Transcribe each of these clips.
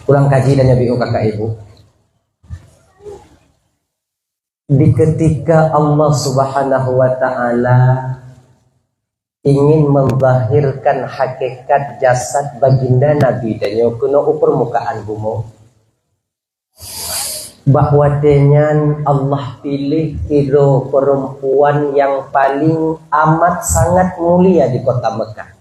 Ulang kaji dan nyabiu kakak ibu. Di ketika Allah Subhanahu wa ta'ala ingin menzahirkan hakikat jasad baginda Nabi dan kuno permukaan bumi, bahwa dengan Allah pilih kiro perempuan yang paling amat sangat mulia di kota Mekah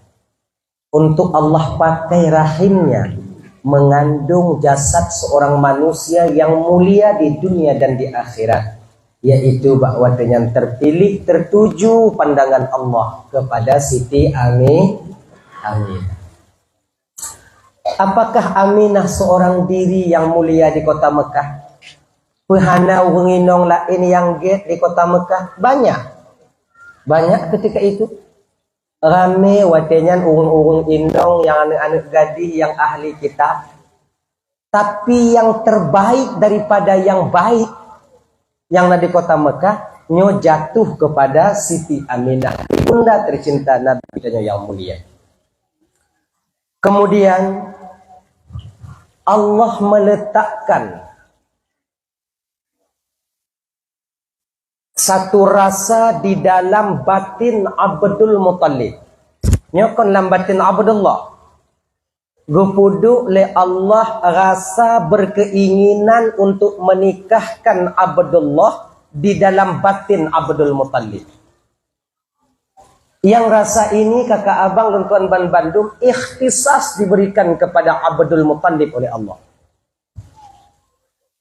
untuk Allah pakai rahimnya mengandung jasad seorang manusia yang mulia di dunia dan di akhirat, yaitu bahwa dengan terpilih tertuju pandangan Allah kepada Siti Aminah. Apakah Aminah seorang diri yang mulia di kota Mekah? Pehana wenginong lain yang get di kota Mekah banyak ketika itu. Rame watenyan urung-urung indong yang anak-anak gadis yang ahli kitab. Tapi yang terbaik daripada yang baik yang ada di kota Mekah nyo jatuh kepada Siti Aminah, bunda tercinta Nabi yang mulia. Kemudian Allah meletakkan satu rasa di dalam batin Abdul Muttalib. Nyokon dalam batin Abdullah. Gupuduk le Allah rasa berkeinginan untuk menikahkan Abdullah di dalam batin Abdul Muttalib. Yang rasa ini kakak abang dan tuan ban Bandung ikhtisas diberikan kepada Abdul Muttalib oleh Allah.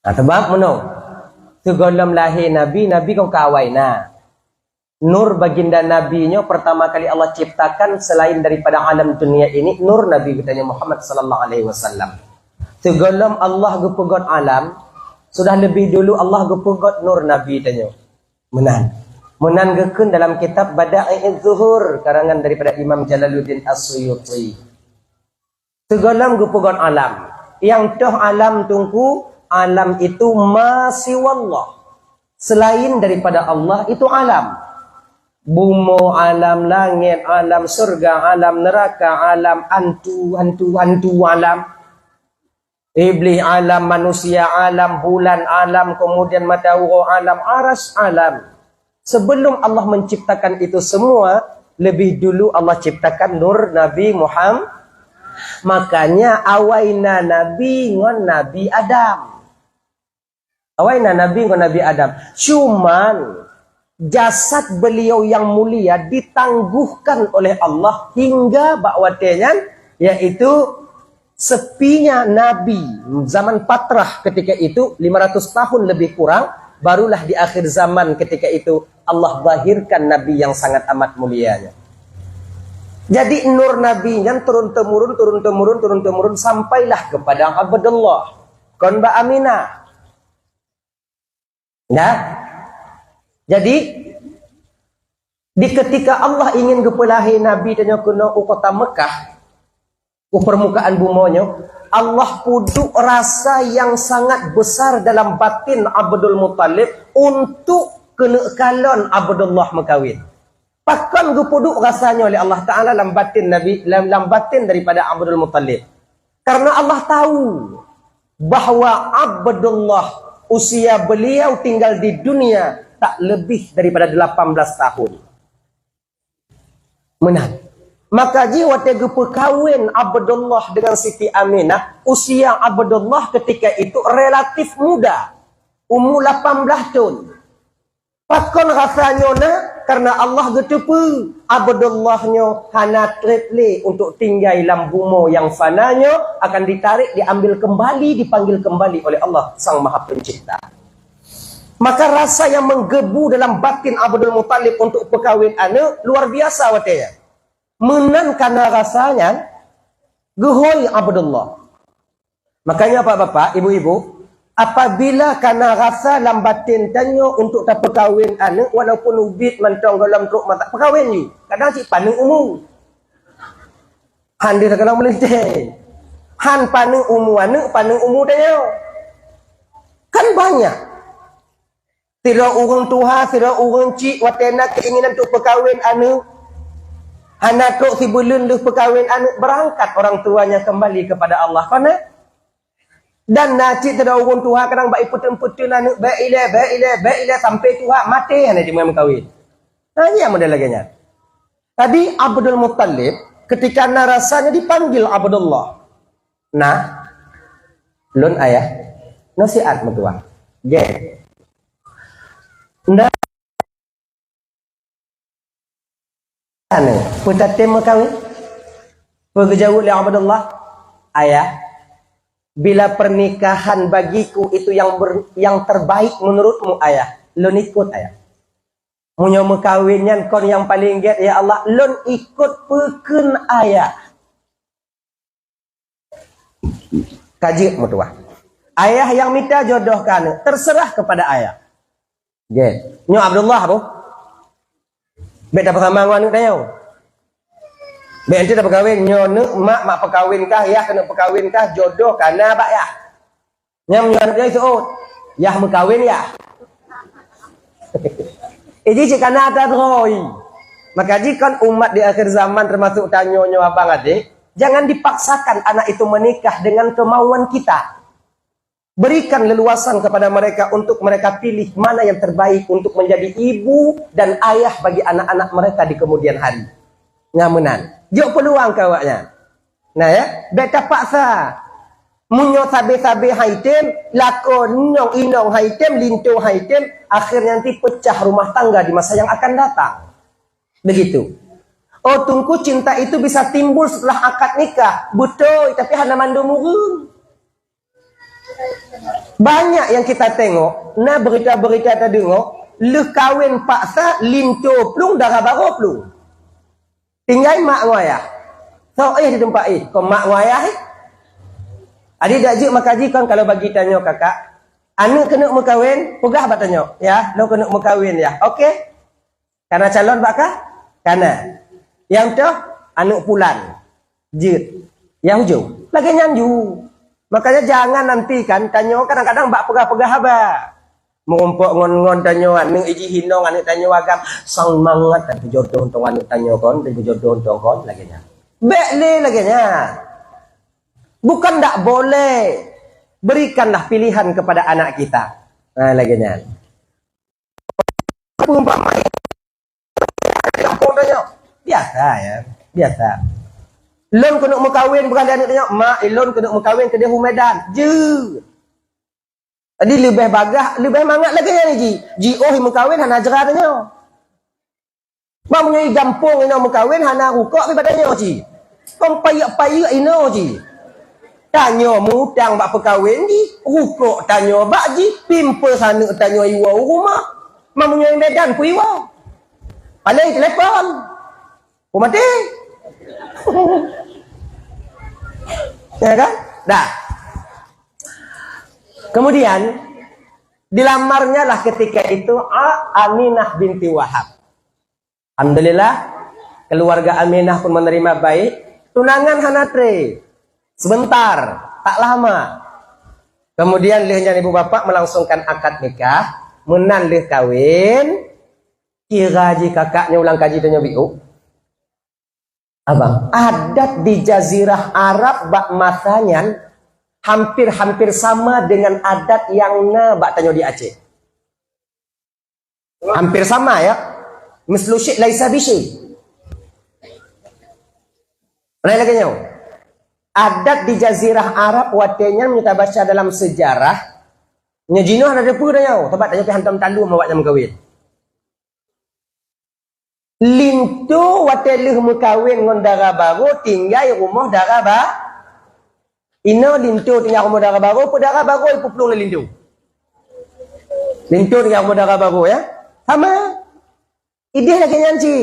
Nah, sebab menung segala lahir Nabi kau kawaina. Nur baginda Nabi-nya pertama kali Allah ciptakan selain daripada alam dunia ini, nur Nabi kitanya Muhammad sallallahu alaihi wasallam. Segala Allah gepegot alam, sudah lebih dulu Allah gepegot nur Nabi kitanya. Menan geken dalam kitab Bada'i'idz Zuhur karangan daripada Imam Jalaluddin As-Suyuti. Segala gepegot alam. Yang toh alam tungku, alam itu masih wallah. Selain daripada Allah itu alam. Bumo, alam langit, alam surga, alam neraka, alam hantu alam. Iblis alam, manusia alam, bulan alam, kemudian matahari alam, aras alam. Sebelum Allah menciptakan itu semua, lebih dulu Allah ciptakan nur Nabi Muhammad. Makanya awaina Nabi ngon Nabi Adam. Awaina Nabi ngon Nabi Adam. Cuman jasad beliau yang mulia ditangguhkan oleh Allah hingga bakwatenyan, yaitu sepinya Nabi zaman patrah ketika itu 500 tahun lebih kurang, barulah di akhir zaman ketika itu Allah zahirkan Nabi yang sangat amat mulianya. Jadi nur Nabi yang turun temurun sampailah kepada Abdullah kon Mbak Aminah. Nah, jadi di ketika Allah ingin gepelahi Nabi dan kena kota Mekah, permukaan bumonyo, Allah puduk rasa yang sangat besar dalam batin Abdul Muttalib untuk kena kalon Abdullah Mekawin. Pakan gepuduk rasanya oleh Allah Ta'ala dalam batin Nabi, dalam batin daripada Abdul Muttalib. Karena Allah tahu bahwa Abdullah usia beliau tinggal di dunia tak lebih daripada 18 tahun. Menang. Maka jiwa tega perkahwin Abdullah dengan Siti Aminah, usia Abdullah ketika itu relatif muda. Umur 18 tahun. Pakon rasanya na, karena Allah getepu Abdullahnya hana tretle untuk tinggal dalam bumi yang fananya, akan ditarik, diambil kembali, dipanggil kembali oleh Allah Sang Maha Pencipta. Maka rasa yang menggebu dalam batin Abdul Muttalib untuk perkahwin anak luar biasa watanya. Menan karena rasanya gehoy Abdullah. Makanya Bapak-bapak, Ibu-ibu, apabila karena rasa dalam batin tanya untuk tak perkahwin anak, walaupun ubit mentong dalam truk mata perkahwin ni, kadang cik pandang umum. Han dia kadang melenting. Han pandang umum anak, pandang umum dia. Kan banyak. Tidak orang tua, tidak orang cik, watena keinginan untuk perkahwin anak. Anak tok si belun lu perkahwin anak, berangkat orang tuanya kembali kepada Allah. Karena Dan nacik tada urun Tuhan kadang baik putun-putun anak baik ile sampai Tuhan mati hanya dia mengkawin. Nah, yang model laginya. Tadi Abdul Muttalib ketika narasanya dipanggil Abdullah. Nah, lun ayah nasihat mutua. Ge. Nda ane putate mengkawin. Pegejauh li Abdullah ayah, bila pernikahan bagiku itu yang terbaik menurutmu ayah, lun ikut ayah. Munyo mekawinnya kon yang paling get ya Allah, lun ikut peken ayah. Kaji mutua. Ayah yang minta jodohkan, terserah kepada ayah. Get. Nyo Abdullah bu. Beda bersama nganu tayo. Bente dah berkahwin nyono mak perkahwin kah ya kena perkahwin kah jodoh kana bak ya. Nyam nyono dia itu yah berkahwin ya. Ini jika ada roy. Maka jika umat di akhir zaman termasuk tanyonya abang adik, jangan dipaksakan anak itu menikah dengan kemauan kita. Berikan leluasan kepada mereka untuk mereka pilih mana yang terbaik untuk menjadi ibu dan ayah bagi anak-anak mereka di kemudian hari. Ngamunan. Jok peluang kawaknya. Nah ya, beta paksa. Munyo sabe-sabe haitem, lakon nyong inong haitem, linto haitem, akhirnya nanti pecah rumah tangga di masa yang akan datang. Begitu. Oh, tunggu cinta itu bisa timbul setelah akad nikah. Betul, tapi hana mandu murung. Banyak yang kita tengok, nah berita-berita kita dengar, lu kawin paksa, linto plung, darah baru plung. Tinggal mak wayah. So, di tempat kau mak wayah adik dak jik makaji kan kalau bagi tanya kakak, anak kena mekawin, pegah bat tanya, ya, lo kena mekawin ya. Okey. Karena calon bakah? Karena yang tu anak pulan. Jit. Yang hujung. Lagi nyanju. Makanya jangan nanti kan tanya kadang-kadang bak pegah-pegah abah. Mengumpuk ngon-ngon tanyo anu iji hinong anu tanyo agam sang mangat tapi jodoh untuk anu tanyo kon tapi jodoh untuk kon lagi nya bekle lagi nya bukan tak boleh, berikanlah pilihan kepada anak kita. Nah lagi nya biasa ya biasa lon kena mekawin bukan dia tanya mak lon kena mekawin ke dia Medan je. Jadi lebih bagah, lebih mangat lagi ya ni ji. Oh mekawin hana jera tanya. Bang punya gampung ino mekawin hana rukuk pi badanya ji. Kong payak-payak ino ji. Tanya mutang bak perkawin ji, rukuk tanya bak ji, pimpel sana tanya iwa rumah. Mang punya Medan ku iwa. Alai telefon. Ku mati. Ya kan? Dah. Kemudian dilamarnya lah ketika itu Aminah binti Wahab. Alhamdulillah keluarga Aminah pun menerima baik. Tunangan hanatre sebentar, tak lama. Kemudian lihnya ibu bapak melangsungkan akad nikah, menan lih kawin. Kira ji kakaknya ulang kaji tanya biu. Abang, adat di Jazirah Arab bak masanya hampir-hampir sama dengan adat yang bak tanyo di Aceh. Hampir sama ya. Mislu syai' laisa bi syai'. Lain lagi nyaw. Adat di Jazirah Arab watenya kita baca dalam sejarah. Nyajino ada depu dah nyaw. Tempat tanyo ke hantam talu mawaknya mengkawin. Lintu watelih mengkawin ngon dara baru tinggal rumah dara ba. Ino lintu tinggal rumah dara baru, dara baru ipu pelung lintu. Lintu tinggal rumah dara baru ya. Sama. Ide lagi nyanci.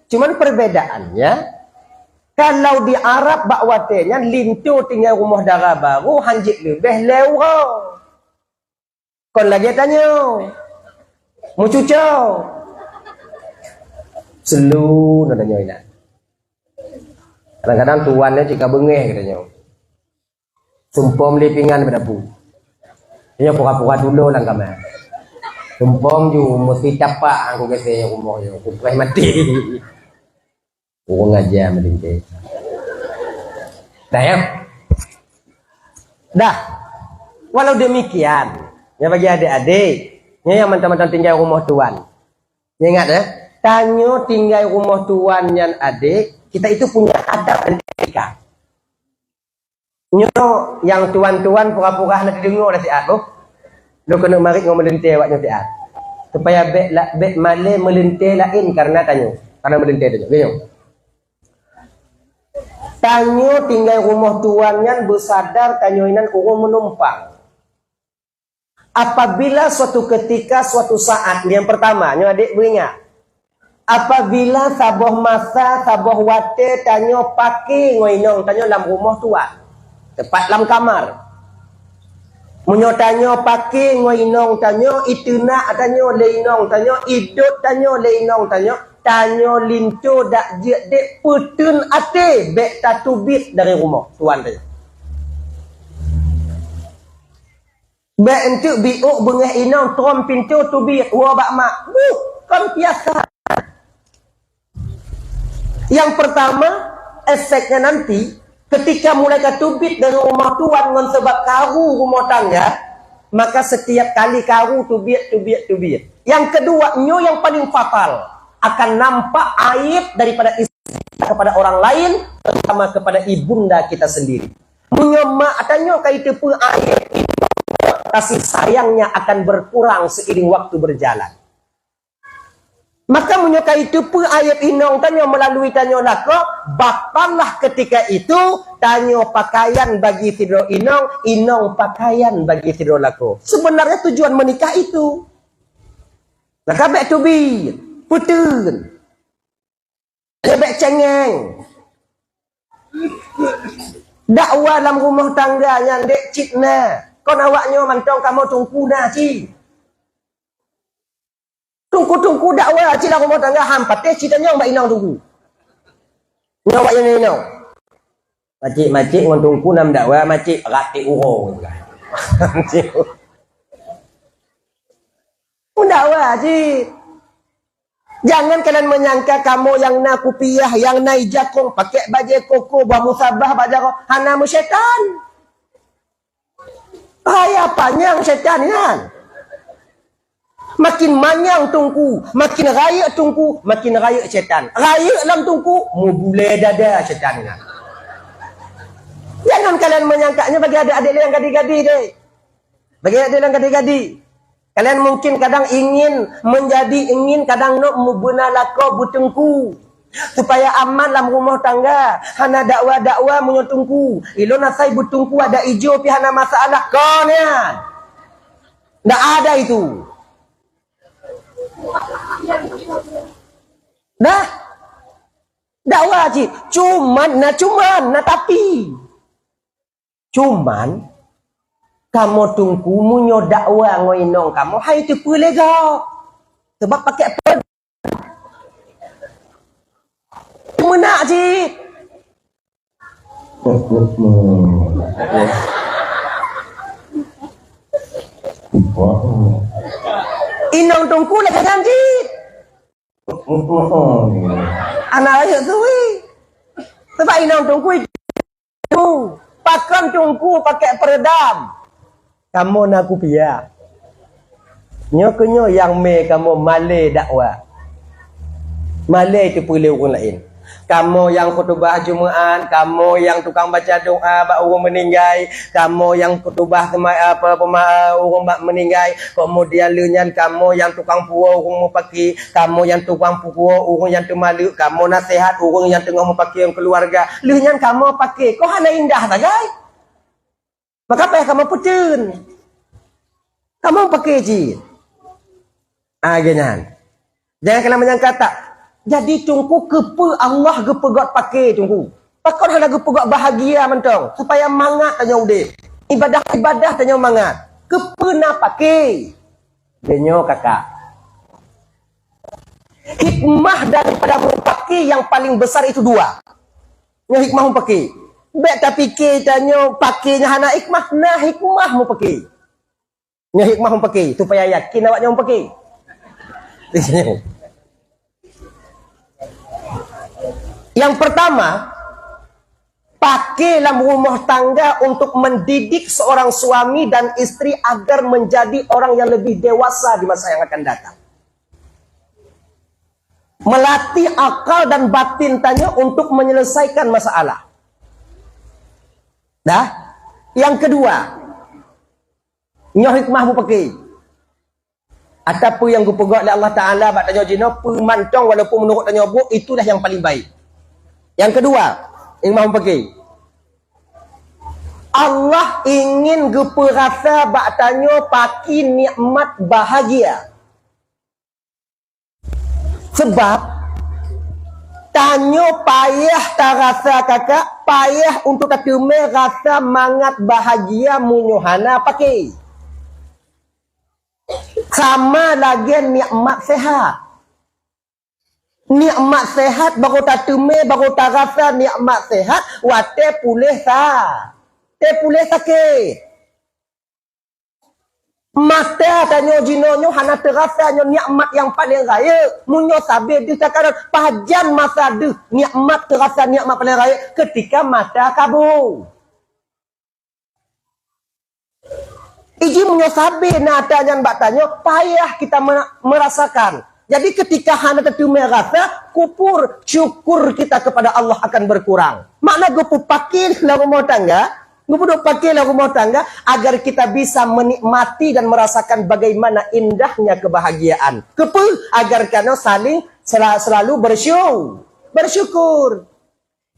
Cuman perbedaannya kalau di Arab bakwatenya lintu tinggal rumah dara baru hanjit lebih lewat. Kon lagi tanya. Mau cucau. Selu nadanya ina. Kadang-kadang tuannya jika bengeh katanya. Sumpom lipingan berdapu. Dia pura-pura dulu lang kami. Sumpom ju mesti capak aku kese umur yo. Aku mati. Aku ngajar mending. Dah ya. Dah. Walau demikian, ya bagi adik-adik, ya yang mantan-mantan tinggal rumah tuan. Ya ingat ya, tanyo tinggal rumah tuan yang adik, kita itu punya adab dan etika. Nyo yang tuan-tuan pura-pura nak dengar dah siat tu. Lu kena mari ngomong melentir awaknya siat. Supaya bek male melentir lain karena tanyo. Karena melentir tanyo. Gini. Tanyo tinggal rumah tuan yang bersadar tanyo inan urung menumpang. Apabila suatu ketika, suatu saat, yang pertama, nyo adik beringat. Apabila saboh masa, saboh wate, tanyo pakai ngoinong, tanyo dalam rumah tuan. Tepat dalam kamar. Munyo tanyo pakai ngoinong tanyo, itu nak tanyo leinong tanyo, idut tanyo leinong tanyo, tanyo lintu dak je dek putun ate bek tatubit dari rumah tuan tanyo. Bek entuk biuk bengah inong trom pintu tubit wa bak mak. Kan biasa. Yang pertama, efeknya nanti ketika mulai ketubit dari rumah tuan dengan sebab karu rumah tangga, maka setiap kali karu tubit. Yang kedua, nyo yang paling fatal, akan nampak aib daripada istri kepada orang lain, terutama kepada ibunda kita sendiri. Munyo mak tanyo kaitu pun aib, kasih sayangnya akan berkurang seiring waktu berjalan. Maka menyukai itu pun ayat inong tanyo melalui tanyo lako, bakallah ketika itu tanyo pakaian bagi tidro inong, inong pakaian bagi tidro lako. Sebenarnya tujuan menikah itu. Nah kabek tubi, putun. Kabek cengeng. Dakwah dalam rumah tangga yang dek citna. Kon awaknya mantong kamu tungku na ci. Tungku dakwah cila rumah tangga hampat teh citanya mbak inang tunggu. Nyawak yang inang. Macik ngon tungku nam dakwah macik rati urung. Dakwah cik. Jangan kalian menyangka kamu yang na kupiah, yang na ijakong, pakai baju koko, bawa musabah, baju hana musyaitan. Bahaya panjang syaitan kan? Makin manyang tungku, makin raya tungku, makin raya syaitan. Raya dalam tungku, mubule dada syaitan kan? Jangan kalian menyangkanya bagi adik-adik yang gadi-gadi deh. Bagi adik yang gadi-gadi. Kalian mungkin kadang ingin kadang nak mubuna lako butengku supaya aman dalam rumah tangga. Hana dakwa menyotungku. Ilo nasai butungku ada ijo pi hana masalah kon ya. Ndak ada itu. Dah. Dakwa cik. Cuman tapi. Cuman kamu tunggu munyo dakwa ngoinong kamu hai tu pulega. Sebab pakai pen. Menak cik. Inong tungku lah kan cik. Anak ayat tu sebab inong tungku itu pakam tungku pakai peredam. Kamu nak kupiah. Nyo yang kamu malay dakwah. Malay itu pilih orang lain. Kamu yang khutbah Jumaat, kamu yang tukang baca doa bak orang meninggal, kamu yang khutbah orang bak meninggal, kemudian lenyan kamu yang tukang puas orang mau pakai, kamu yang tukang puas orang yang termalu, kamu nasihat orang yang tengah mau pakai keluarga, lenyan kamu pakai. Kau hana indah tak guys? Maka apa yang kamu putun? Kamu pakai je. Jangan. Jangan kena menyangka tak. Jadi tungku kepe Allah gepegot pakai tungku. Pakon hana gepegot bahagia mentong. Supaya mangat tanya ude. Ibadah tanya mangat. Kepe nak pakai. Denyo kakak. Hikmah daripada pakai yang paling besar itu dua. Yang hikmah pakai. Bek tak fikir tanya pakainya hana hikmah. Nah hikmah mu pakai. Nya hikmah mu pakai. Supaya yakin awaknya mu pakai. Yang pertama, Pakai dalam rumah tangga untuk mendidik seorang suami dan istri agar menjadi orang yang lebih dewasa di masa yang akan datang. Melatih akal dan batin tanya untuk menyelesaikan masalah. Dah. Yang kedua, nyoh hikmah mu pakai. Ataupun yang gue pegang oleh Allah Ta'ala bak tanya jina, pemantong walaupun menurut tanya buk, itulah yang paling baik. Yang kedua, hikmah mu pakai. Allah ingin gue perasa bak tanya pakai nikmat bahagia. Sebab tanyo payah tak rasa kakak, payah untuk tak kemeh rasa mangat bahagia munyohana pakai. Sama lagi nikmat sehat. Nikmat sehat baru tak kemeh, baru tak rasa nikmat sehat, wate pulih sah. Te pulih sakit. Mata tanyo jinonyo hana terasa nyo nikmat yang paling raya. Munyo sabe dia cakap pajan masa de nikmat terasa nikmat paling raya ketika mata kabur. Iji munyo sabe nata jan bak tanyo payah kita merasakan. Jadi ketika hana tertumai rasa kupur syukur kita kepada Allah akan berkurang. Makna gupu pakai dalam rumah tangga. Kita pakai rumah tangga agar kita bisa menikmati dan merasakan bagaimana indahnya kebahagiaan. Agar kita saling selalu bersyukur.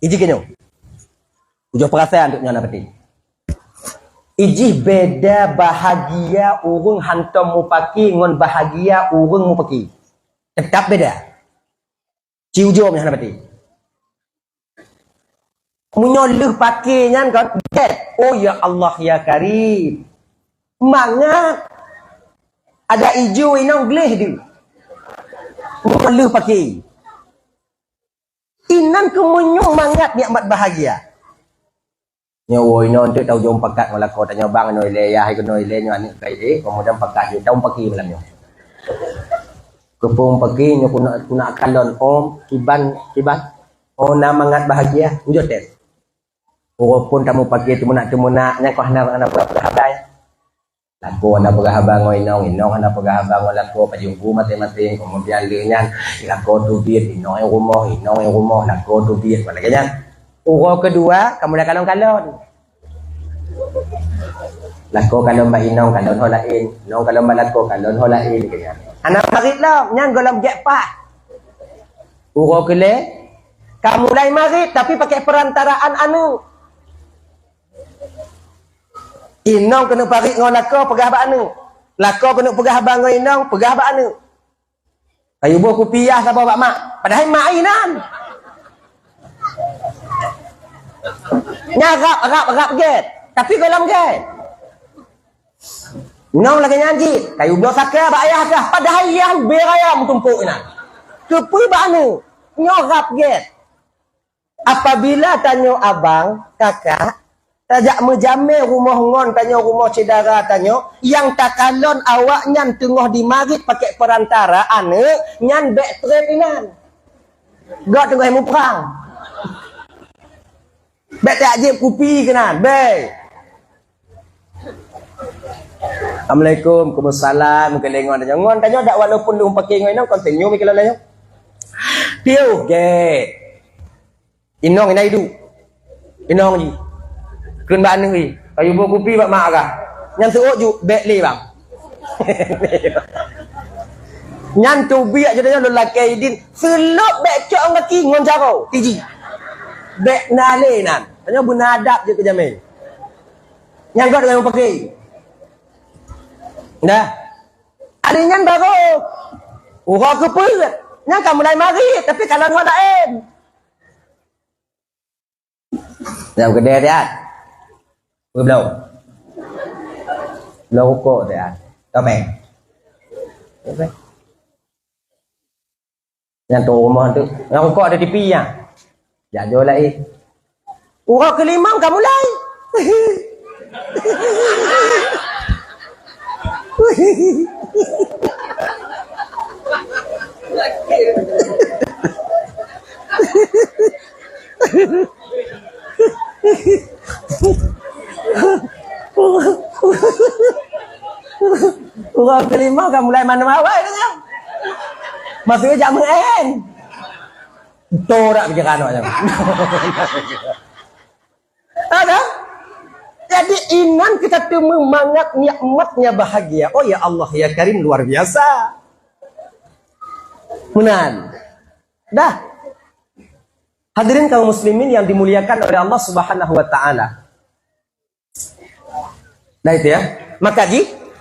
Iji kenyo. Ujo perasaan untuk nyana peti. Iji beda bahagia urung hantam mu paki ngon bahagia urung mu paki. Tetap beda. Ci ujo nyana peti. Menyoluh pakainya kan get. Oh ya Allah ya Karim. Mangat. Ada hijau inang gelih dia. Menyoluh pakai. Inan kemunyung mangat nikmat bahagia. Nyawa ino untuk tahu jom pakat ngolah kau tanya bang noi le ya hai ko noi le nyo ani kai kemudian pakat je tahu pakai malam nyo. Kepung pakai nyo kuna kalon om kiban. Oh na mangat bahagia. Ujo tes. Walaupun kamu pakai temunak yang kau hendak berhabang. Laku anda berhabang inong anda berhabang laku pajungku mati-mati kemudian lihat laku tu biar inong yang rumah laku tu biar pada kanya. Urut kedua kamu dah kalon-kalon. Laku kalon mbak inong kalon holain, inong kalon mbak laku kalon holain kanya. Anak marit lah, nyang golong gekpah. Urut kele kamu lain marit tapi pakai perantaraan anu. Inong kena parik ngau lako pegah ba anu. Lako kena pegah abang ngau inong pegah ba anu. Kayu buah kupiah siapa bak mak. Padahal mak ainan. Nyarap get. Tapi kolam get. Inong lagi nyanyi. Kayu buah sakar bak ayah dah. Padahal yang berayam tumpuk inan. Kepi ba anu. Nyorap get. Apabila tanya abang, kakak, tajak menjamin rumah ngon tanya rumah cedara tanya yang tak kalon awak nyan tengah dimarit pakai perantara anak nyan back trip inan gak tengah mu perang back tak jip kupi kenan baik. Assalamualaikum Waalaikumsalam kelengon tanya dak walaupun lu pakai ngon continue mikir lain tiu ge inong ina hidup inong ji kun ba ni kayu buah kopi bak mak kah nyan suuk ju bek li bang nyan tu biak je dah lelaki din selop bek cok ngaki ngon jaro tiji bek nale nan tanya bunadap je ke jamin nyan god dengan pakai dah ada nyan baru urang ke pe nyan kan mulai mari tapi kalau ngod lain jam kedai dia belum rokok dia tao bèn yang tu rumah tu yang rokok ada di piang jangan lagi urang kelima kamu mulai Kurang kelima kan mulai mana awal tanya. Maksudnya jam en. Torak pikiran aja. Ada? Jadi iman kita tuh memangat nikmatnya bahagia. Oh ya Allah ya Karim luar biasa. Benar. Dah. Hadirin kaum muslimin yang dimuliakan oleh Allah Subhanahu wa taala. Nah itu ya. Maka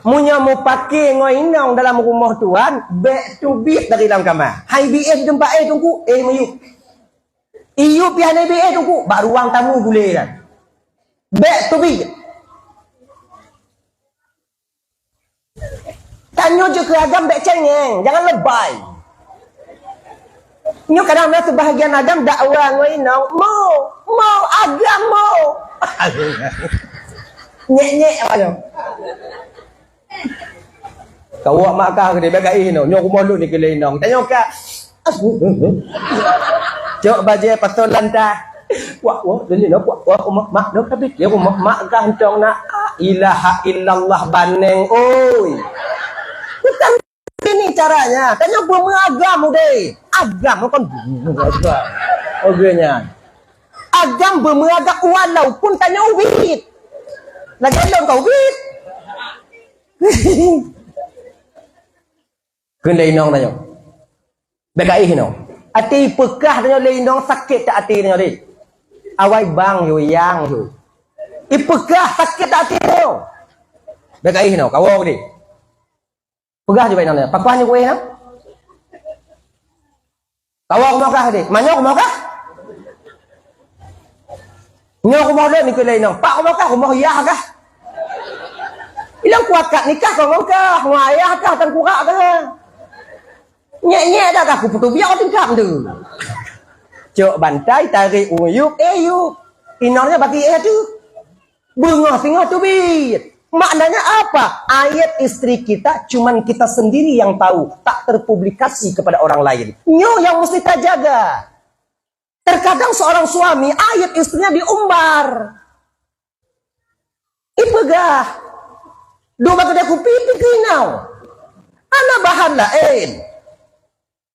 munya mau pakai ngoinong dalam rumah tuan, back to beat dari dalam kamar. Hai BS jumpa tunggu, mayu. Iu pian BS tunggu, bak ruang tamu boleh kan. Back to beat. Tanya je ke agam back cengeng, jangan lebay. Nyo kadang-kadang sebahagian agam dakwah ngoinong, mau agam mau. Nyek-nyek apa kau awak mak kah ke dia bagai no nyok malu ni kelai nong tanya kak jok baje patolan dah wak dan no wak mak no tapi dia mak kah hentong nak ilaha illallah baneng oi bukan ini caranya tanya beragam deh agam kan ogenya agam beragam walaupun tanya wit lagi dong kau wit Kendai nong tanya. Bekai hino. Ati pekah tanya lindong sakit tak ati tanya di. Awai bang yo yang yo. Ipekah sakit tak ati yo. Bekai hino kau di. Pegah je baik nong. Pakuan je kowe no. Kau aku mau kah di? Manyo aku mau kah? Nyo aku mau ni kelai nong. Pak aku mau kah? Aku mau ya kah? Ilang kuat kat nikah kau mau kah? Ngayah kah tan kurak kah? Nyek-nyek dah aku putu biar kau tingkap tu. Cok bantai tarik uyuk yuk. Inornya bagi tu. Bengah tu bit. Maknanya apa? Ayat istri kita cuman kita sendiri yang tahu, tak terpublikasi kepada orang lain. Nyo yang mesti kita jaga. Terkadang seorang suami ayat istrinya diumbar. Ipegah. Dua kedai kopi pikinau. Ana bahan lain.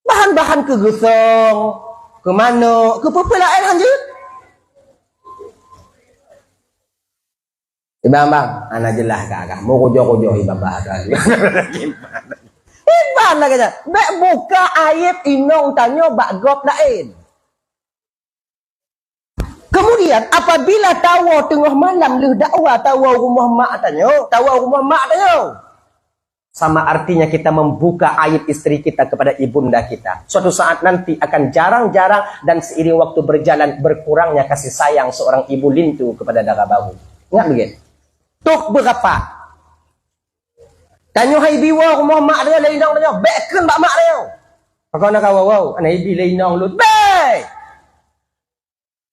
Bahan-bahan ke gusong, ke mano, ke apa lain lanjut. Bang, ana jelas kak. Mau kojo-kojo ibang bahasa. Ibang lah kata. Bek buka ayat inong tanyo bak gop lain. Kemudian apabila tawa tengah malam leh dakwah tawa rumah mak tanyo, sama artinya kita membuka aib istri kita kepada ibunda kita. Suatu saat nanti akan jarang-jarang dan seiring waktu berjalan berkurangnya kasih sayang seorang ibu lintu kepada dara bahu. Ingat begitu? Tuk berapa? Tanyo hai biwa rumah mak dia lainong tanyo, beken bak mak dia. Kau nak wow, anak ibi lainong lut. Baik.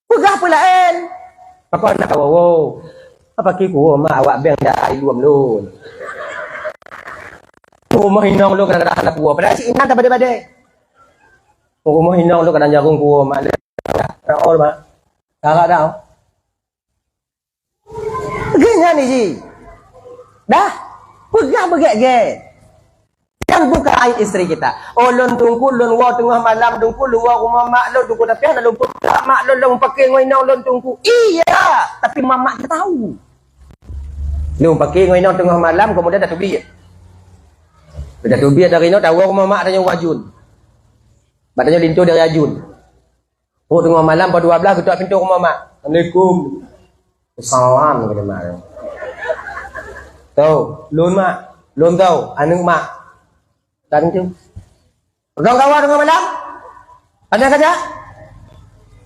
Pegah pula en. Kau nak wow. Apa kiku mak awak beng dah ai duam lun. Rumah hinong lu kadang anak gua pada si inan tak badai-badai. Rumah hinong lu kadang jagung gua mak dia. Or mak. Kakak dah. Genya ni ji. Dah. Pegah begek-ge. Kan buka aib istri kita. Oh lun tungku lun wa tengah malam tungku luar rumah mak lun tungku tapi ada lupa mak lun pakai ngoinong lun tungku. Iya, tapi mamak dia tahu. Lun pakai ngoinong tengah malam kemudian dah tubi. Dah tubi dari no tahu rumah mak tanya wajun. Batanya lintu dari ajun. Oh tengah malam pada 12 ketuk pintu rumah mak. Assalamualaikum. Salam kepada mak. Tahu, lun mak, lun tahu, anu mak. Dan tu. Pegang kawan dengan malam. Ada kerja?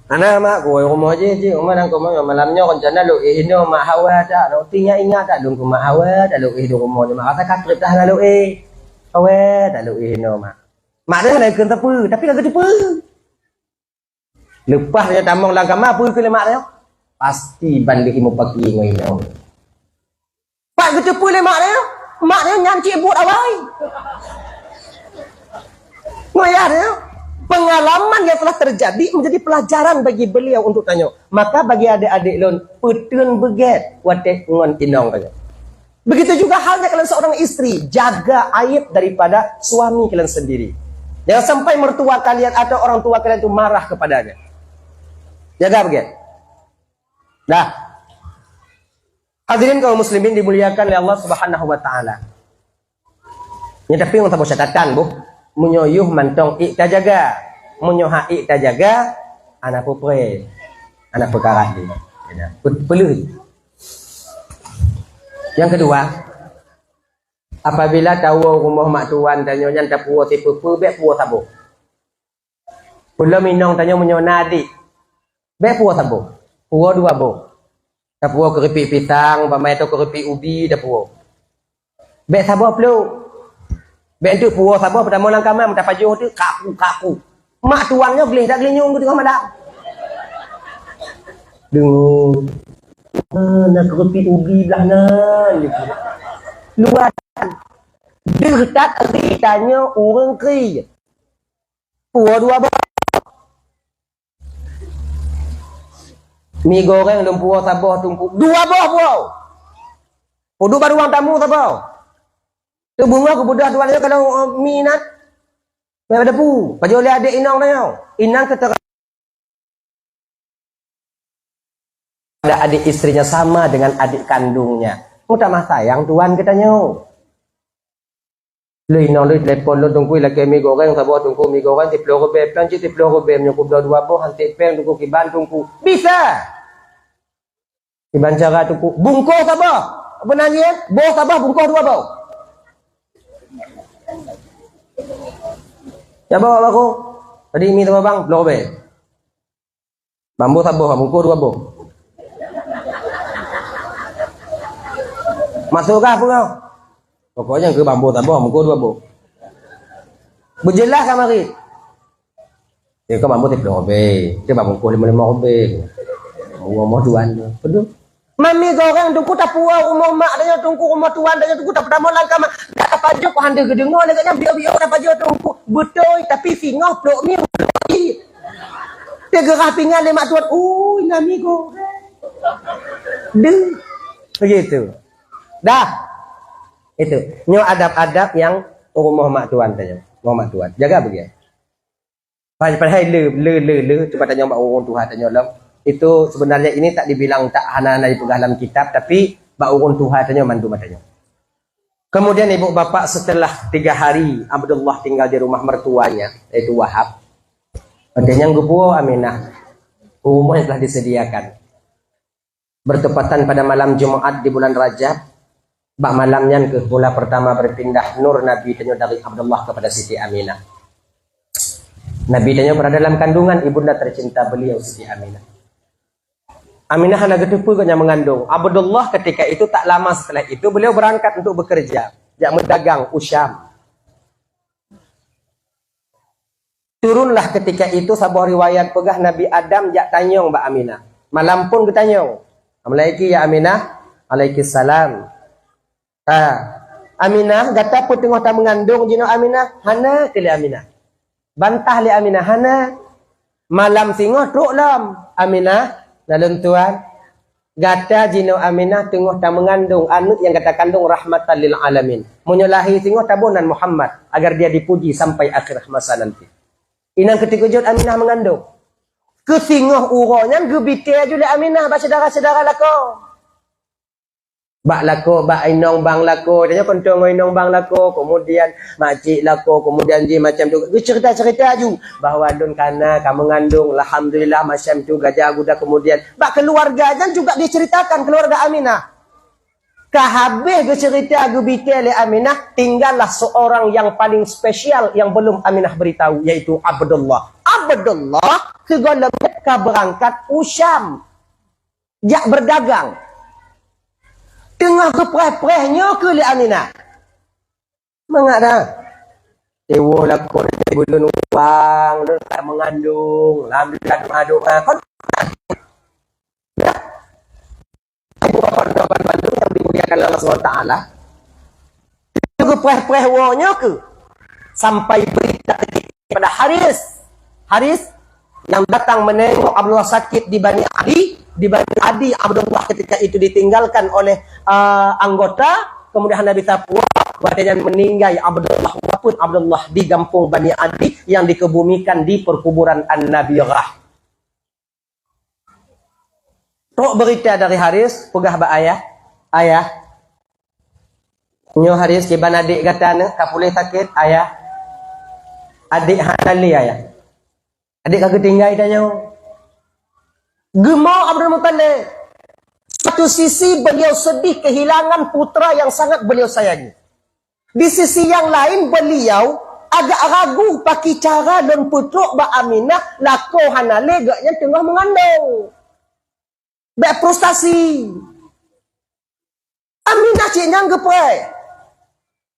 Anak mak kau rumah je, rumah nang kau malamnya rencana lu ino mak hawa tak, rotinya ingat tak lu mak hawa tak lu ino rumah ni mak kata katrip dah lalu hawa tak lu ino mak. Mak dia nak kena tepu, tapi kagak tepu. Lepas dia tamang langkah mak pun ke mak dia. Pasti balik mau pagi ngoino. Pak gitu pun mak dia. Mak dia nyanci buat awai. Ngoyar dia. Pengalaman yang telah terjadi menjadi pelajaran bagi beliau untuk tanya. Maka bagi adik-adik lon, petun beget watek ngon inong tanya. Begitu juga halnya kalian seorang istri, jaga aib daripada suami kalian sendiri. Jangan sampai mertua kalian atau orang tua kalian itu marah kepadanya. Jaga begitu. Nah, hadirin kaum muslimin dimuliakan oleh Allah Subhanahu wa taala. Nya tapi untuk catatan, Bu. Munyoyuh mantong ik ta jaga. Munyoha ik ta jaga, anak pupre. Anak perkara ni. Perlu. Yang kedua, apabila tahu rumah mak tuan tanya nyan tak puas tipu bek puas sabo. Belum minong tanya menyona adik. Bek puas sabo. Puas dua bo. Tak puas keripik pisang, pamai tu keripik ubi tak puas. Bek sabo perlu. Bek tu puas sabo pertama lang kamar minta pajuh tu kaku. Mak tuannya gelih tak gelih nyung tu tengah malam. Dengung. Nak keripik ubi belah nan. Luar. Dertat ceritanya orang kri. Puas dua bah. Mi goreng lumpur sabah tumpuk. Dua bah puau. Pudu baru ruang tamu sabah. Tu bunga ke budak tuan dia kalau mi nak. Mai ada pu. Paju oleh adik inang tanya. Inang kata ada adik istrinya sama dengan adik kandungnya. Mudah mah sayang tuan katanya. Lui nong lui telepon lu tunggu lagi mi goreng sabah tunggu mi goreng 10 rupiah planci 10 rupiah nyukup dua boh hantik peng tunggu kiban tunggu. Bisa. Kiban cara tunggu bungkus sabah. Apa nanya? Boh sabah bungkus dua boh. Ya bawa aku. Tadi mi sabah bang 10 rupiah. Bambu sabah bungkus dua boh. Masukkah pun kau? Pokoknya ke bambu tabah, muka dua bu. Berjelas kan mari. Dia ke bambu tiap robe, dia bambu kulit lima robe. Mau tuan tu, betul? Mami goreng tunggu tak puas rumah mak dia tunggu rumah tuan dia tunggu tak pernah malam kamar. Tak apa je kau hande kedengar dia katnya biar tak apa je tunggu. Betul tapi singah peluk mi. Dia gerah pinggan le mak tuan. Oh, nami goreng. Deh. Begitu. Dah. Itu. Nyo adab-adab yang rumah mak tuan tanya. Rumah mak tuan. Jaga begitu. Padahal le coba tanya mak orang Tuhan tanya lah. Itu sebenarnya ini tak dibilang tak hana-hana di dalam kitab tapi mak orang Tuhan tanya mandu matanya. Kemudian ibu bapak setelah 3 hari Abdullah tinggal di rumah mertuanya yaitu Wahab. Adanya gupo Aminah. Rumah yang telah disediakan. Bertepatan pada malam Jumat di bulan Rajab. Bak malamnya ke bola pertama berpindah Nur Nabi tanya dari Abdullah kepada Siti Aminah. Nabi tanya berada dalam kandungan ibunda tercinta beliau Siti Aminah. Aminah anak ketupu yang mengandung. Abdullah ketika itu tak lama setelah itu beliau berangkat untuk bekerja, jak mendagang Usyam. Turunlah ketika itu sebuah riwayat pegah Nabi Adam jak tanyong Mbak Aminah. Malam pun ketanyong. Assalamualaikum ya Aminah. Waalaikumsalam. Aminah kata pun tengah tak mengandung jino Aminah. Hana kali Aminah. Bantah li Aminah hana. Malam singoh truk lam Aminah. Dalam tuan gata jino Aminah tengah tak mengandung anut yang kata kandung rahmatan lil alamin. Menyolahi singoh tabunan Muhammad agar dia dipuji sampai akhir masa nanti. Inang ketika jod Aminah mengandung. Ke singoh uronya gebite jule Aminah ba saudara-saudara lako. Bak lako, bak inong bang lako, tanya kontong inong bang lako, kemudian makcik lako, kemudian je macam tu. Cerita-cerita ju bahawa dun kana kamu mengandung, alhamdulillah macam tu gajah guda kemudian. Bak keluarga dan juga diceritakan keluarga Aminah. Kahabis bercerita gebite le Aminah, tinggallah seorang yang paling spesial yang belum Aminah beritahu yaitu Abdullah. Abdullah segala mereka berangkat Usyam. Jak berdagang. Tengah kepreh-prehnya ke li Aminah. Mengak dah. Dewa lakon ibu dun uang, dun tak mengandung, alhamdulillah doa-doa. Kon ya. Ibu bapa bantu yang dimuliakan Allah SWT. Kepreh-prehnya ke sampai berita kepada Haris yang datang menengok Abdullah sakit di Bani Adi. Di Bani Adi Abdullah ketika itu ditinggalkan oleh anggota kemudian Nabi tapu katanya meninggal Abdullah walaupun Abdullah di kampung Bani Adi yang dikebumikan di perkuburan An-Nabiyah. Tok berita dari Haris pegah ba ayah nyo Haris ke ban adik kata ne kapulih sakit ayah adik hanali ayah adik kagak tinggal tanya gemau Abdul Muttalib. Satu sisi beliau sedih kehilangan putra yang sangat beliau sayangi. Di sisi yang lain beliau agak ragu pakai cara dan putruk ba Aminah lako hanale gaknya tengah mengandung. Baik frustasi. Aminah cik nyanggep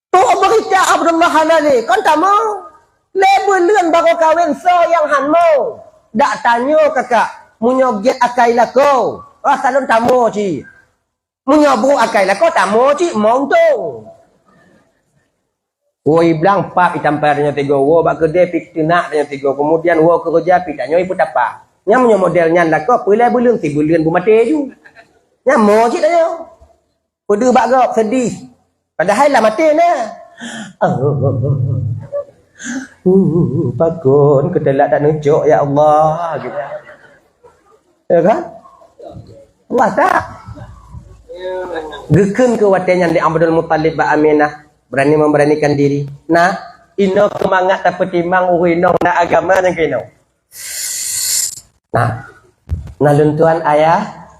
tu berita Abdullah hanale kan tamu lebih luen baru kawin so yang hanmo. Dak tanya kakak munyoget akai lako. Salon tamu ci. Munyobu akai lako tamu ci montung. Woi bilang pak itamparnya tiga wo bak gede pik tinak tanya tiga kemudian wo kerja pik tanya ibu apa? Nya munyo modelnya lako pelai belum ti bulian bu mate ju. Nya mo ci tanya. Pede bak gok sedih. Padahal lah mati na. Pakun kedelak tak nunjuk ya Allah gitu. Ya kan? Wah tak. Geken ke watenya di Abdul Muttalib ba Aminah berani memberanikan diri. Nah, ino kemangat tapi timbang urinong na agama yang kino. Nah, naluntuan ayah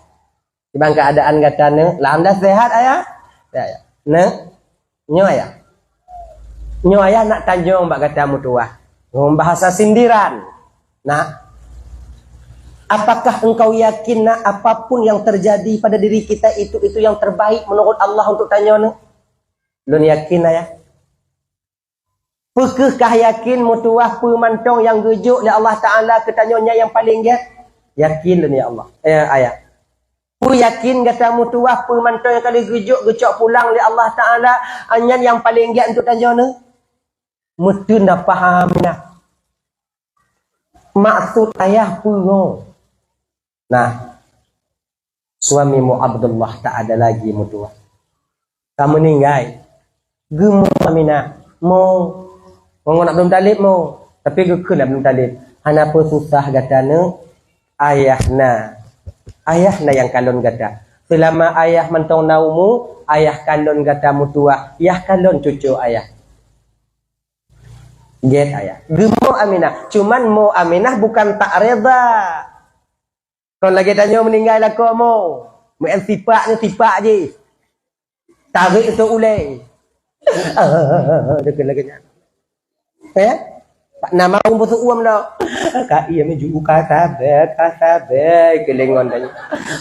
timbang keadaan katane, lah anda sehat ayah? Ya. Nah, nyo ayah nak tanjung mbak kata mutuah. Bahasa sindiran. Nah, apakah engkau yakin nak apapun yang terjadi pada diri kita itu yang terbaik menurut Allah untuk tanya ni? Lun yakin ayah? Pekehkah yakin mutuah pemantong yang gejuk oleh Allah Ta'ala ketanyonya yang paling get? Yakin lun ya Allah. Ayah. Pu yakin kata mutuah pemantong yang kali gejuk pulang oleh Allah Ta'ala anyan yang paling get untuk tanya ni? Mesti dah faham nah. Maksud ayah pun. Nah, suamimu Abdullah tak ada lagi mutuah. Kamu meninggal. Gemu Aminah. Mau nak belum talib mau. Tapi gekelah belum talib. Hanapa susah katanya ayahna. Ayahna yang kalon kata. Selama ayah mentong naumu, ayah kalon kata mutuah. Yah kalon cucu ayah. Get ayah. Gemu Aminah. Cuman mau Aminah bukan tak reda. Kalau lagi tanya meninggal lah kau mau. Main tipak je. Tarik tu ulai. Dekat lagi nya. Tak nama umur tu uam dah. Kak iya meju kasabe kelengon tanya.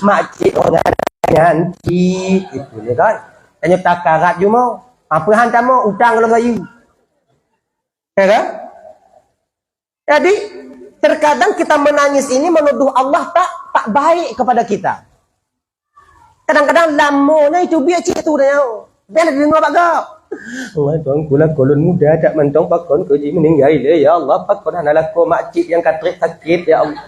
Makcik orang nyanci itu ni kan. Tanya takarat je mau. Apa hantar mau utang kalau gayu. Ya kan? Jadi terkadang kita menangis ini menuduh Allah tak baik kepada kita. Kadang-kadang lamonya itu biar cik tu dah. Biar dia dengar bagak. Allah tuan kula kolon muda tak mentong pakon kerja meninggal ya Allah pakon anak ko makcik yang katrik sakit ya Allah.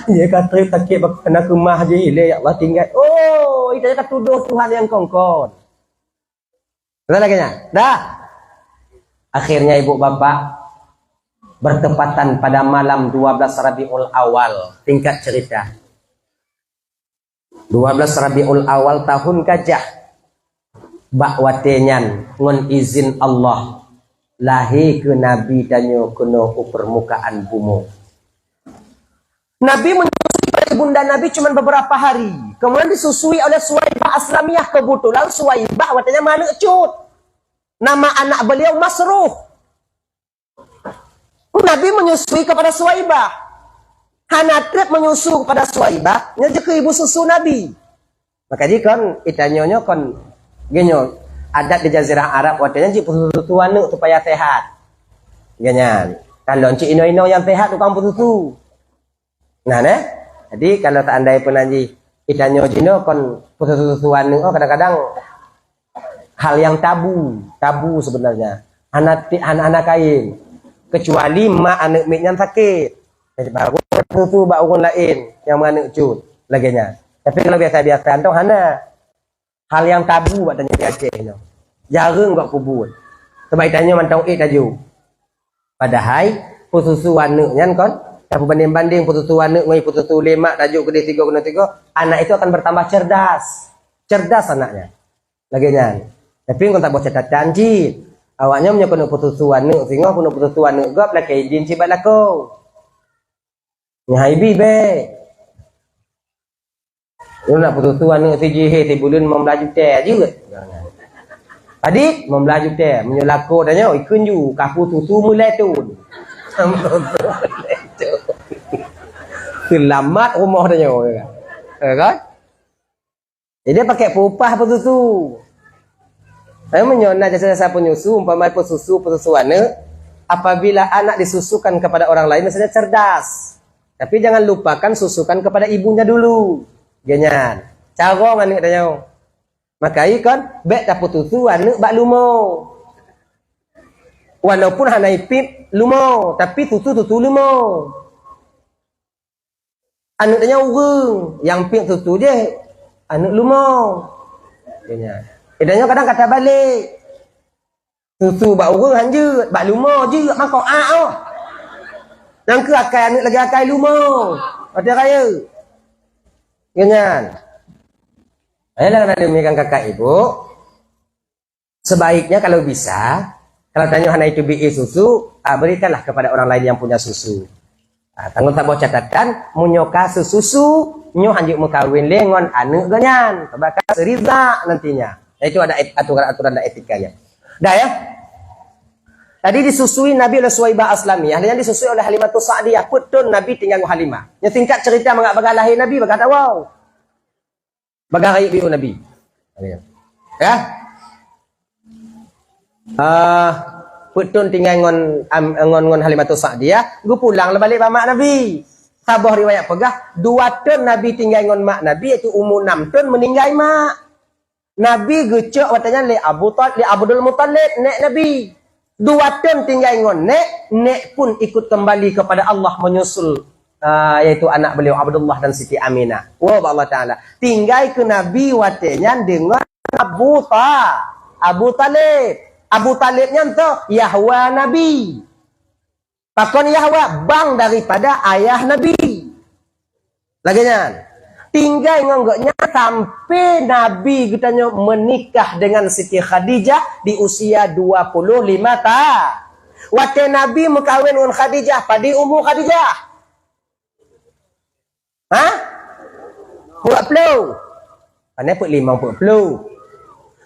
Dia katrik sakit pakon anak rumah je ya Allah tinggal. Oh, itu kata tuduh Tuhan yang kongkon. Betul lagi nya? Dah. Akhirnya ibu bapak bertepatan pada malam 12 Rabiul Awal. Tingkat cerita 12 Rabiul Awal tahun gajah bak watenyan ngon izin Allah lahir ke Nabi danyo kena ke permukaan bumi. Nabi menyusui pada ibunda Nabi cuma beberapa hari. Kemudian disusui oleh Suwaibah Aslamiyah. Kebetulan Suwaibah watenyan mana cut. Nama anak beliau Masruh. Nabi menyusui kepada Suwaibah. Hanatrib menyusu kepada Suwaibah. Nyajak ke ibu susu Nabi. Maka dia kan, itanyonya kan, genyo, adat di Jazirah Arab, waktunya cik pusu-susu anu supaya sehat. Ganyan. Kalau cik ino-ino yang sehat, tukang pusu-susu. Nah, ne? Jadi kalau tak andai pun nanti, itanyo jino kan pusu-susu anu, oh kadang-kadang, hal yang tabu sebenarnya. Anak-anak kain. Kecuali mak anak miknya sakit. Jadi baru tu bak orang lain yang menganak cut laginya. Tapi kalau biasa-biasa antong hana. Hal yang tabu buat tanya di Aceh ni. Jarang buat kubur. Sebab tanya mantau taju. Padahal pususu anak kan kon. Apa banding-banding pususu anak dengan pususu lemak tajuk kedai 3 anak itu akan bertambah cerdas. Cerdas anaknya. Laginya. Tapi kon tak buat catatan ji. Awaknya punya kena pususu anak sehingga kena pususu anak gap lah kai din cibat lako. Nyai bi be. Lu nak pususu anak si jihe si bulun mau melaju teh je. Adik mau melaju teh menyolako tanya ikun ju kapu susu mulai tu. Selamat rumah tanya kan? Jadi dia pakai pupah susu. Saya menyona jasa-jasa penyusu umpama susu anak apabila anak disusukan kepada orang lain misalnya cerdas. Tapi jangan lupakan susukan kepada ibunya dulu. Ganyan. Cara anak tanya. Makai kan bek dapat susu anak bak lumo. Walaupun hana ipip lumo, tapi susu lumo. Anak tanya urung, yang pink susu dia anak lumo. Ganyan. Idanya kadang kata balik. Susu bak urung hanjut, bak lumo je makok ah. Nang ke akai anak lagi akai lumo. Ada raya. Ganyan. Ayolah nak demikian kakak ibu. Sebaiknya kalau bisa, kalau tanya hana itu BI susu, berikanlah kepada orang lain yang punya susu. Tanggung tak bawa catatan, munyoka susu, nyo hanjuk mengkawin lengon anak ganyan. Bakal seriza nantinya. Itu ada aturan dan etikanya. Dah ya. Tadi disusui Nabi oleh Suwaibah Aslamiyah, dan disusui oleh Halimatus Sa'diyah. Putun Nabi tinggal dengan Halimah. Yang singkat cerita mengak bagai lahir Nabi, berkata wow. Bagai biu Nabi. Ya. Putun tinggal ngon Halimatus Sa'diyah, gu pulang le balik mak Nabi. Sabah riwayat pegah, 2 tahun Nabi tinggal ngon mak Nabi, iaitu umur 6 tahun meninggal mak. Nabi gecok watanya li Abdul Muttalib nek Nabi. 2 tahun tinggal ngon nek pun ikut kembali kepada Allah menyusul yaitu anak beliau Abdullah dan Siti Aminah. Wa Allah Taala. Tinggal ke Nabi watanya dengan Abu Talib. Abu Talibnya tu Yahwa Nabi. Pakon Yahwa bang daripada ayah Nabi. Laginya tinggal ngonggoknya sampai Nabi katanya menikah dengan Siti Khadijah di usia 25 tahun. Waktu Nabi mengkawin dengan Khadijah pada umur Khadijah. Hah? 40. Mana 40?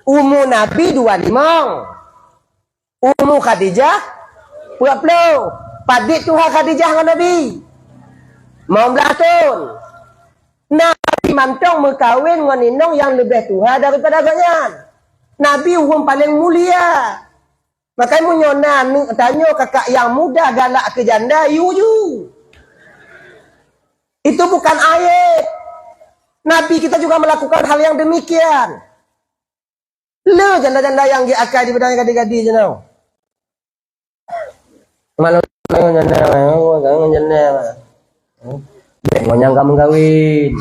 Umur Nabi 25. Umur Khadijah 40. Padik Tuhan Khadijah dengan Nabi 15 tahun. Nabi mantong berkahwin dengan ninong yang lebih tua daripada agaknya. Nabi orang paling mulia. Makanya munyona tanya kakak yang muda galak ke janda you. Itu bukan ayat. Nabi kita juga melakukan hal yang demikian. Le janda-janda yang diakai di bedang gadi-gadi je now. Malu janda. Ngonyang kamu kawin.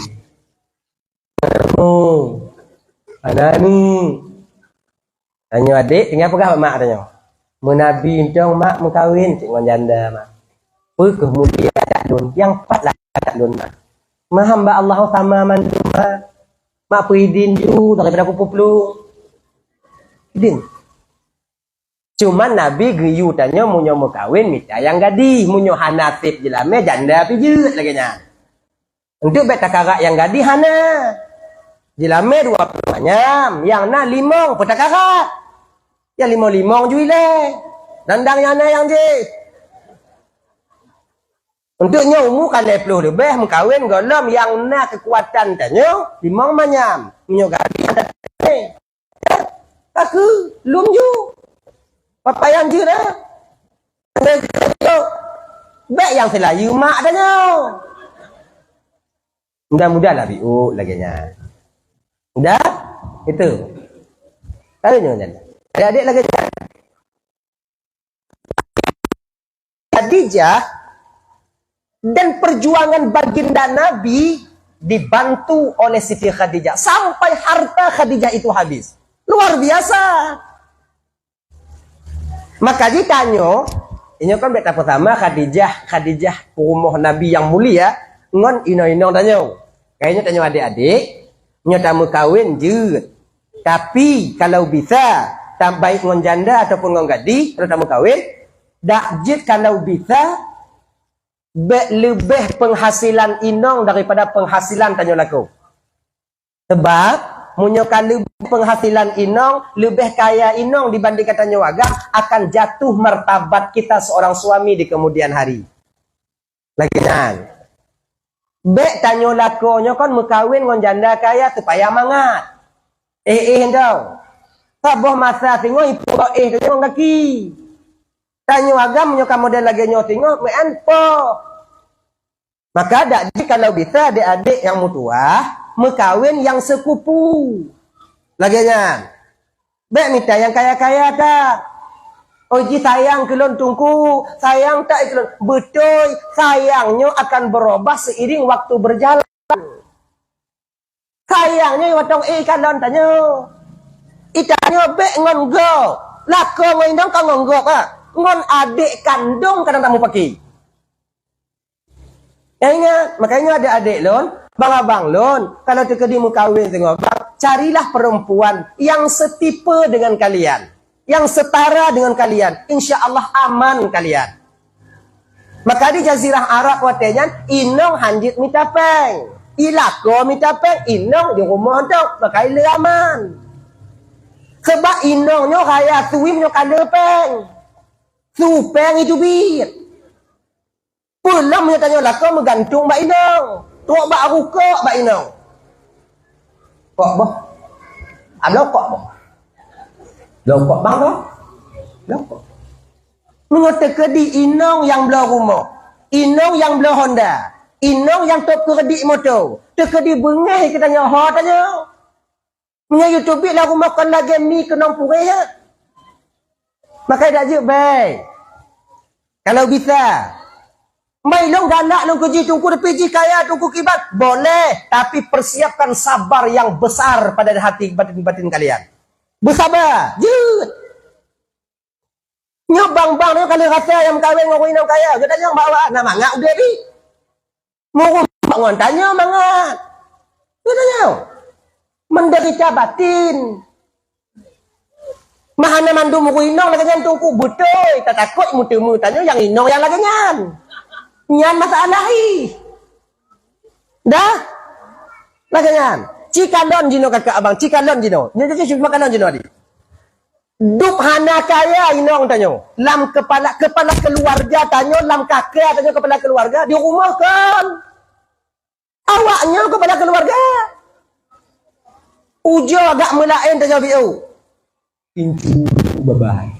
Ada ni. Tanya adik, tinggal pegah mak tanya. Menabi entong mak mengkawin cik ngon janda mak. Kemudian tak dun, yang 4 lah tak dun mak. Ma hamba Allah sama mandu mak. Mak puidin ju daripada kupu-pelu. Idin. Cuman Nabi geyu tanya munyo mengkawin mita yang gadi, munyo hanatip jelame janda pijut lagi nya. Untuk beta kakak yang gadi hana. Jilame 20 nyam, yang na 5 peta kakak. Ya 5 juile. Dandang yang na yang je. Untuknya umur kan 10 lebih mengkawin golom yang na kekuatan tanya 5 manyam. Munyo gadi ada. Aku lum ju. Apa yang je dah. Baik yang selayu mak tanya. Mudah-mudah lah biu laginya. Udah? Itu. Tanya kan. Adik-adik lagi. Khadijah dan perjuangan baginda Nabi dibantu oleh Siti Khadijah sampai harta Khadijah itu habis. Luar biasa. Maka ditanya, ini kan beta pertama Khadijah rumah Nabi yang mulia, ngon ino tanya. Kayaknya tanya adik-adik, nyotamu kawin je. Tapi kalau bisa, baik ngon janda ataupun ngon gadi, kalau tamu kawin, dak je kalau bisa lebih penghasilan inong daripada penghasilan tanya laku. Sebab munyokan lebih penghasilan inong, lebih kaya inong dibandingkan tanya agam, akan jatuh martabat kita seorang suami di kemudian hari. Lagi kan? Bek tanya laku nyo kan mekawin ngon janda kaya supaya mangat. Dong. Saboh masa tengok ipu tengok kaki. Tanya agam menyokan model lagi nyo tengok me anpo. Maka adik kalau bisa adik-adik yang mutua mekawin yang sekupu. Laginya. Bek minta yang kaya-kaya tak. Oji sayang kelon tungku, sayang tak kelon. Betul, sayangnya akan berubah seiring waktu berjalan. Sayangnya watong kalon tanya. Itanya bek ngon go. Lako ngoindong kau ngonggok ah. Ngon adik kandung kadang tamu pakai. Ingat, makanya ada adik lon, bang-abang lon, kalau terkedi mukawin tengok, carilah perempuan yang setipe dengan kalian, yang setara dengan kalian, insya Allah aman kalian. Maka di Jazirah Arab watenya, inong hanjit mitapeng, ilako mitapeng, inong di rumah dok, pakai aman. Sebab inongnya kaya suwimnya kalepeng, supeng itu bir. Pulang tanya lah kau menggantung Mbak Inong. Tuak Mbak Rukuk Mbak Inong. Kok boh? Ablau kok boh? Kok bang boh? Kok? Mengatakan di Inong yang belah rumah. Inong yang belah Honda. Inong yang tok keredik motor. Terkedi bengah kita tanya. Ha tanya. Mengayu tubik lah rumah kan lagi mi kenang purih ya. Maka dah je baik. Kalau bisa. Mai long galak long kerja tungku depi kaya tungku kibat boleh, tapi persiapkan sabar yang besar pada hati batin kalian. Bersabar, jut. Nyobang bang ni kalau rasa yang kawin ngau inang kaya, kita yang bawa nama ngak udah di. Mau bangun tanya mangat. Kita tanya. Menderita batin. Mahana mandu mu inang lagi nyan tungku betul, tak takut mu tanya yang inang yang lagi nyan. Nyan masalah dah lagangan cikalon jino kakak abang cikalon jino nyanyi cuma kalon jino di dup hana kaya inong tanyo lam kepala keluarga tanyo lam kakek tanyo kepala keluarga di rumah kan awaknya kepala keluarga ujo agak melain tanyo biu pintu babay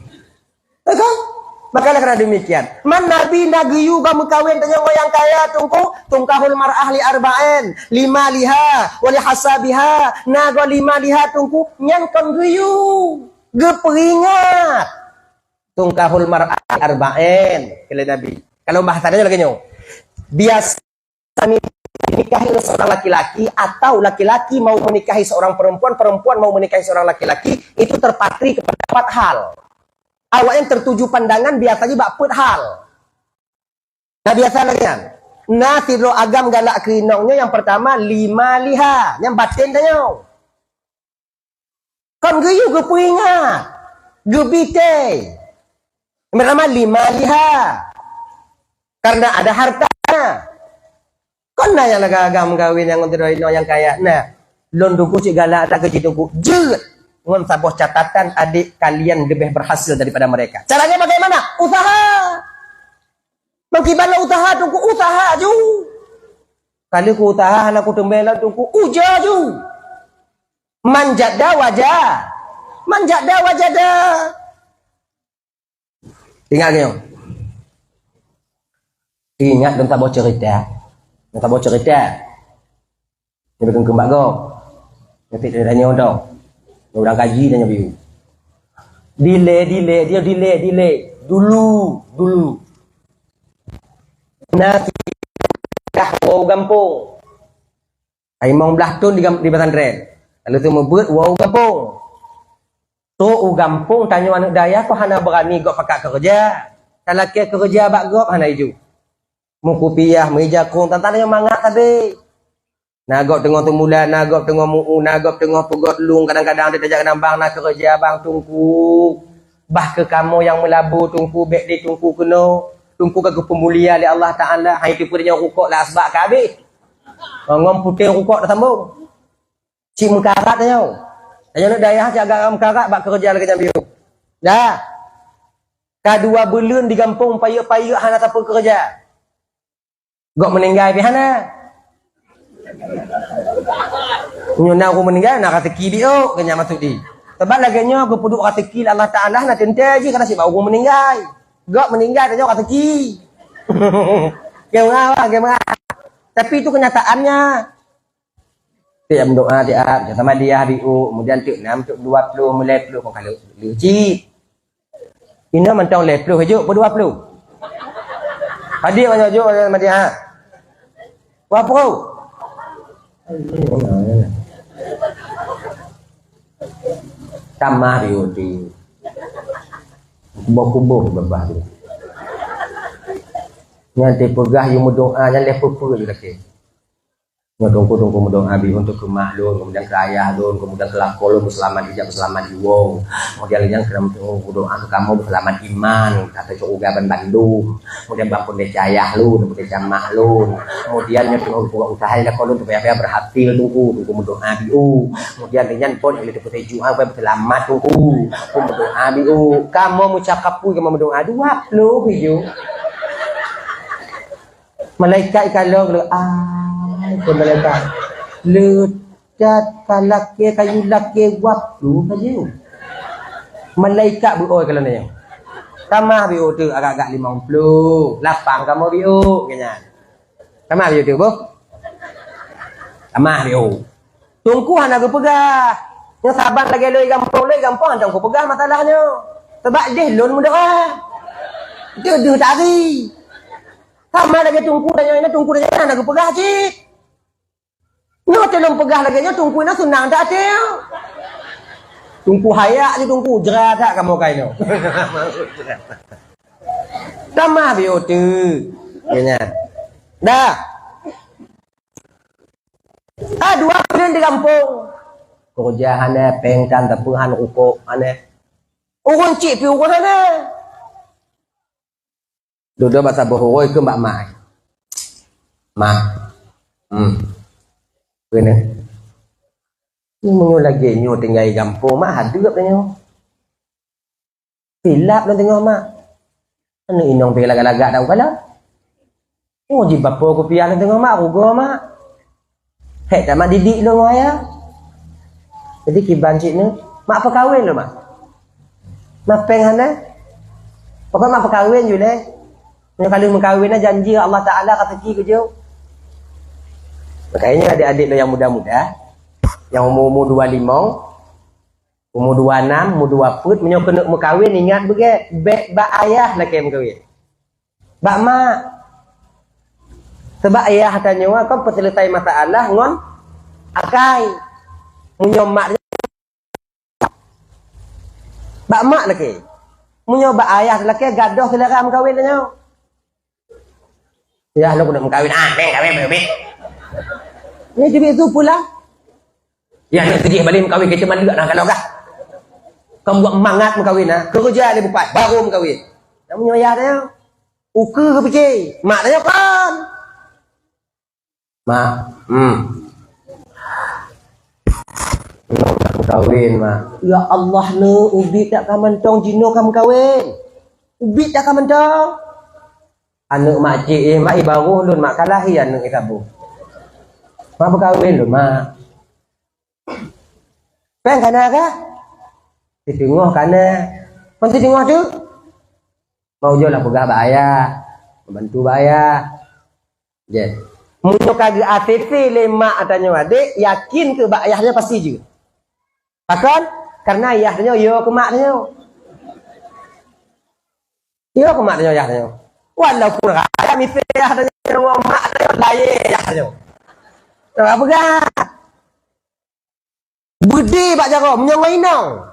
kan. Maka karena demikian, man nabi nagiyu ba mukawin tanya yang kaya tungkahul mar'ah li arba'in, lima liha, wali hasabiha, nago lima liha tungku nyan kon giyu, geperingat. Tungkahul mar'ah li arba'in, kala nabi. Kalau bahasanya lagi nyo, biasa menikahi seorang laki-laki atau laki-laki mau menikahi seorang perempuan, perempuan mau menikahi seorang laki-laki, itu terpatri kepada 4 hal. Awak yang tertuju pandangan biasanya bakput hal. Nah biasa lagi kan. Nah tidro agam galak kerinongnya yang pertama 5 liha. Yang batin tanya. Kan geyu ge peringat. Ge bite. Yang pertama 5 liha. Karena ada hartanya. Kan nah yang agam kawin yang tidro yang kaya. Nah. Lon duku cik galak tak ke ciduku. Jut. Ngon sabuh catatan adik kalian lebih berhasil daripada mereka. Caranya bagaimana? Usaha. Bagaimana usaha? Tunggu usaha ju. Kali ku usaha anak ku tembela tunggu uja ju. Manjada wajah. Manjada wajah dah. Ingat nyo. Ingat dan sabuh cerita. Dan sabuh cerita. Ini bikin kembak go. Nanti tanya dong. Udah gaji dan nyabiu. Delay. Dulu. Nasi dah bau gampung. Haimong belah tun di pesantren. Lalu tu membut wau kampung. Tu gampung tanya anak daya ko hana berani gok pakak kerja. Kalau ke kerja bak gok hana iju. Mu kopiah meja kong tantang yang mangak tadi. Nagok tengah tumulan, nagok tengah muu, nagok tengah pegot lung, kadang-kadang dia tajak nambang nak kerja bang tungku. Bah ke kamu yang melabu tungku bek di tungku kena. Tungku ke pemulia oleh Allah Taala. Hai tu punya rukuk lah sebab ke habis. Ngom putih rukuk dah sambung. Cik mengkarat tanya. Tanya nak dayah cak agak mengkarat bak kerja lagi jam biru. Dah. Kadua belun di kampung payuk-payuk hana siapa kerja. Gok meninggal pi hana. Nyona aku meninggal nak rezeki dia kena masuk di. Sebab laganya aku puduk rezeki Allah Taala nak tentai je kana sebab aku meninggal. Gok meninggal tanya rezeki. Gimana? Tapi itu kenyataannya. Dia berdoa dia sama dia biu kemudian tuk 6 tuk 20 mulai 10 kau kalau luci. Ini mentang 10 hujung per 20. Hadir banyak jo sama dia. Berapa? Tamah biu di. Kubuh-kubuh babah tu. Nanti pegah yang berdoa yang lepas je lagi. Tunggu berdoa bi untuk ke mak lun, kemudian ke ayah lun, kemudian ke lako lun berselamat hijab berselamat iwong. Kemudian yang kena berdoa ke kamu berselamat iman, kata juga Bandung. Kemudian bangun desa ayah lun, kemudian mak lun. Kemudian yang tunggu usaha yang lun supaya berhasil tunggu berdoa biu. Kemudian dengan pun yang itu jual supaya berselamat tunggu berdoa biu. Kamu mengucapkan kamu berdoa 20 hijau. Malaikat kalau pun malaikat lecat kalake kayu lake waktu saja. Malaikat beroi kalau ni. Tamah bio tu agak-agak 50. Lapang kamu bio kenya. Tamah bio tu boh. Tamah bio. Tungku hana aku pegah. Yang sabar lagi loi gampang tungku pegah masalahnya. Sebab dia lon mudah. Dia tari. Sama lagi tungku dan yang tungku dan yang aku pegah cik. Nyo telung pegah lagi nyo tungku na senang tak cik. Tungku hayak je tungku jerat tak kamu kaino. Sama bio tu. Kenya. Dah. 2 bulan di kampung. Kerjaan pengtan tepuhan ukuk ane. Urun cik pi urun ane. Duduk bahasa bohoi ke mbak mai. Mak. Kena. Ni menyo lagi nyo tinggal kampung mak hadap nyo. Silap dan tengok mak. Anu inong pergi lagak-lagak tahu kala. Oh ji bapa aku piah dan tengok mak ruga mak. Hek tak mak didik lo ngaya. Jadi kiban cik ni, mak apa kahwin lo mak. Mak peng hana. Pokok mak apa kahwin je le. Kalau mengkahwinnya janji Allah Ta'ala kata cik kerja. Makanya adik-adik lo yang muda-muda, yang umur 25, umur 26, umur 20, menyok kena mengkahwin ingat begitu, bak ayah lah kaya mengkahwin. Bak mak. Sebab ayah tanya kau selesai masalah ngon akai. Menyok mak bak mak lagi. Menyok bak ayah lagi gadoh selera mengkahwin tanya. Ya lo nak mengkahwin kahwin baik. Ni jadi itu pula. Ya nak pergi balik mengkahwin kita mana nak kalau kah. Kamu buat semangat mengkahwin kerja dia buat baru mengkahwin. Kamu nyoya dia. Uka ke fikir. Mak tanya kan. Mak. Nak mengkahwin mak. Ya Allah ni ubit tak kamu mentong jino kamu kahwin. Ubit tak kamu mentong. Anak makcik mak baru lun mak kalahi anak kabu. Mak berkahwin lun mak. Peng kana kah? Ditengok kana. Pun tengok tu. Mau je lah pegah bak ayah. Membantu bak ayah. Je. Munyo kagak ATT le mak tanya adik, yakin ke bak ayahnya pasti je. Takkan? Karena ayahnya yo ke maknya. Yo ke maknya ayahnya. Walaupun raya misalnya ada orang mak ada lain ya. Apa gak? Budi Pak Jaro, menyongai nong.